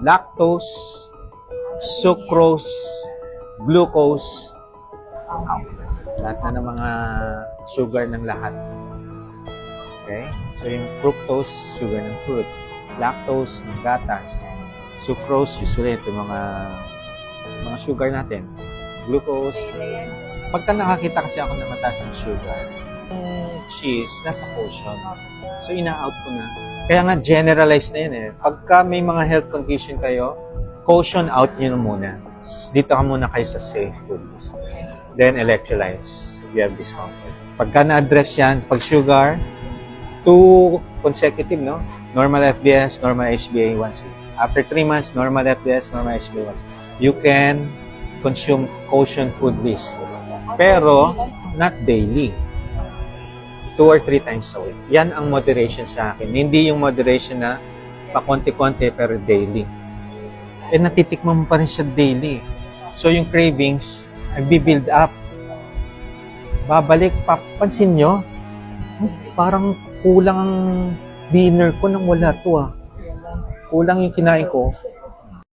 lactose, sucrose, glucose, lahat na ng mga sugar ng lahat. Okay? So yung fructose, sugar ng fruit. Lactose, ng gatas. Sucrose, usually ito yung mga sugar natin. Glucose. Pagka nakakita kasi ako na mataas ng sugar, yung cheese, nasa quotient. So ina-out ko na. Kaya nga generalized na yun eh. Pagka may mga health condition kayo, quotient out nyo na muna. Dito ka muna kayo sa safe food list. Then electrolytes, if you have discomfort. Pagka na-address yan, pag sugar, 2 consecutive, no? Normal FBS, normal HbA1c. After 3 months, normal FBS, normal HbA1c. You can consume quotient food list. Pero, not daily. 2 or 3 times a week. Yan ang moderation sa akin. Hindi yung moderation na pakonti-konti pero daily. Eh, natitikman mo pa rin siya daily. So, yung cravings, nagbi-build up. Babalik, papansin nyo, parang kulang ang dinner ko nang wala to ah. Kulang yung kinain ko.